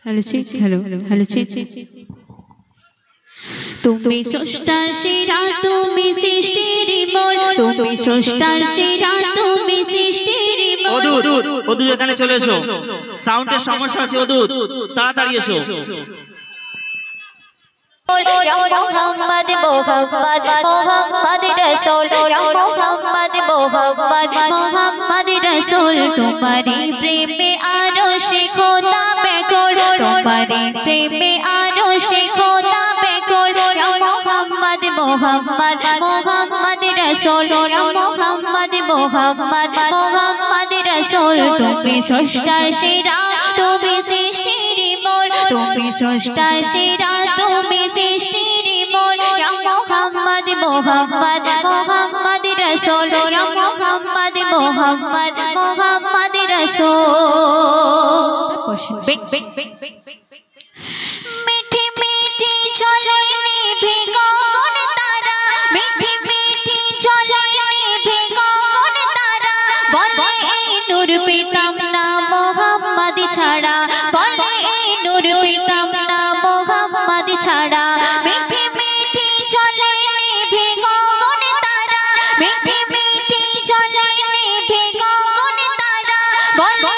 hello check hello hello check तुम्हें सृष्टार सेरा तुम्हें सृष्टिर मूल तुम्हें सृष्टार सेरा तुम्हें सृष्टिर मूल অদূত অদূত এখানে চলে এসো সাউন্ডের সমস্যা আছে অদূত তাড়াতাড়ি এসো मोहम्मद मोहम्मद मोहम्मद रसूल मोहम्मद मोहम्मद मोहम्मद रसूल तुम्हारे प्रेम में आरोशे खोता बेकुल तुम्हारे प्रेम में आरोशे खोता बेकुल मोहम्मद मोहम्मद मोहम्मद रसूल मोहम्मद मोहम्मद मोहम्मद रसूल तुम्हें सृष्टार सेरा तुम्हें सृष्टिर मूल तुम्हें सृष्टार सेरा तुम्हें सृष्टिर मूल मोहम्मद मोहम्मद मोहम्मद रसूल मोहम्मद मोहम्मद मोहम्मद रसूल मीठी मीठी चले निभे गगन तारा मीठी मीठी चले निभे गगन तारा बोले नूर पेताम ना मोहम्मद छाड़ा बोले नूर पेताम ना मोहम्मद छाड़ा मीठी मीठी चले निभे गगन तारा मीठी मीठी चले निभे गगन तारा बोले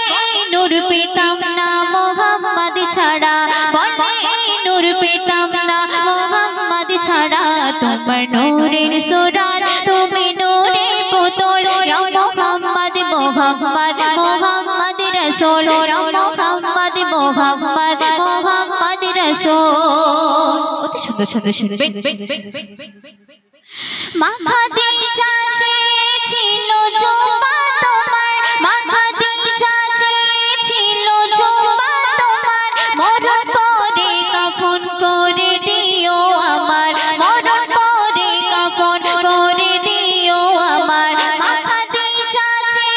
नूर पेताम ना मोहम्मद छाड़ा बोले नूर पेताम ना मोहम्मद छाड़ा तुम्हार नूरेर सुरात तुमी नूरेर पुतुल मोहम्मद मोहम्मद मोहम्मद रसूल मोहम्मद मोहम्मद मोहम्मद रसूल অতি সুন্দর ছন্দ শুনবে মাখা দিয়ে চাচে ছিল জুম্বা তোমার মাখা দিয়ে চাচে ছিল জুম্বা তোমার মরণ পরে কাফন করে দিও আমার মরণ পরে কাফন করে দিও আমার মাখা দিয়ে চাচে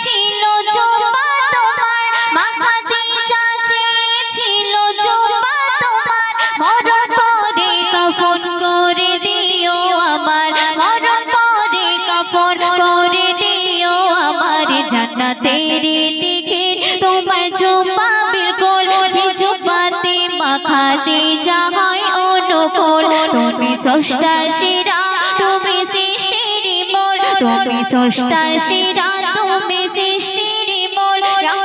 ছিল জুম্বা তোমার মাখা দিয়ে চাচে ছিল জুম্বা তোমার মরণ পরে কাফন করে দিও আমার মরণ পরে কাফন করে দিও আমার জান্নাতের টিকিট তোমায় জুম্বা বিলকুল যে জুব্বাতে মাখা দিয়ে যা হয় অনুকূল তুমি স্রষ্টার সেরা তুমি সৃষ্টির মূল তুমি স্রষ্টার সেরা তুমি সৃষ্টির মূল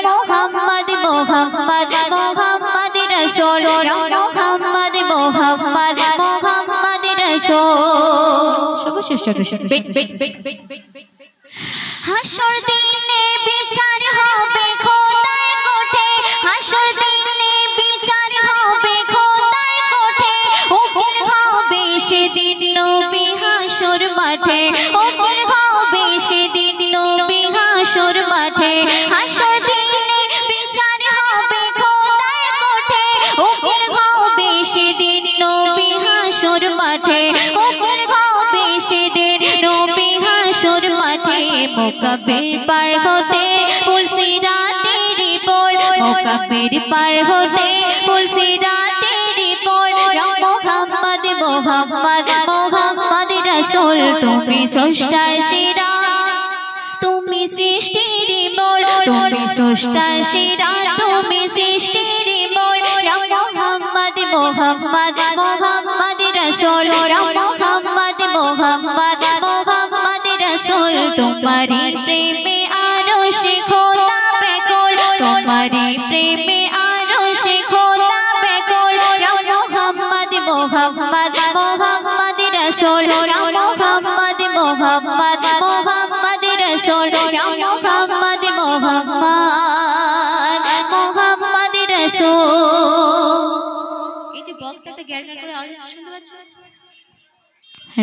মোহাম্মদ মোহাম্মদ মোহাম্মদ রসূল মোহাম্মদ মোহাম্মদ মোহাম্মদ রসূল সর্বশ্রেষ্ঠ রসূল হাসর দিনে বিচার হবে খোদার কোঠে হাসর দিনে বিচার হবে খোদার কোঠে উকিল হবে সেদিন নবী হাসর মাঠে উকিল হবে সেদিন নবী হাসর মাঠে হাসর দিনে বিচার হবে খোদার কোঠে উকিল হবে সেদিন নবী হাসর মাঠে উকিল হবে সেদিন নবী হাসর মাঠে মুকাব্বির পার হতে পুলসিরাতের বল মুকাব্বির পার হতে পুলসিরাতের বল মোহাম্মদ মোহাম্মদ মোহাম্মদ রসূল তুমি স্রষ্টার সেরা তুমি সৃষ্টির মূল তুমি স্রষ্টার সেরা তুমি সৃষ্টির মূল মোহাম্মদ মোহাম্মদ মোহাম্মদ রসূল মোহাম্মদ মোহাম্মদ মোহাম্মদ রসূল তোমারি প্রেমে আরশে খোদা বেকুল তোমারি প্রেমে আরশে খোদা বেকুল মোহাম্মদ মোহাম্মদ মোহাম্মদ রসূল মোহাম্মদ মোহাম্মদ মোহাম্মদ রসূল মোহাম্মদ মোহাম্মদ মোহাম্মদ রসূল এই যে বক্স একটা গ্যার করে আওয়াজ শুনতে পাচ্ছ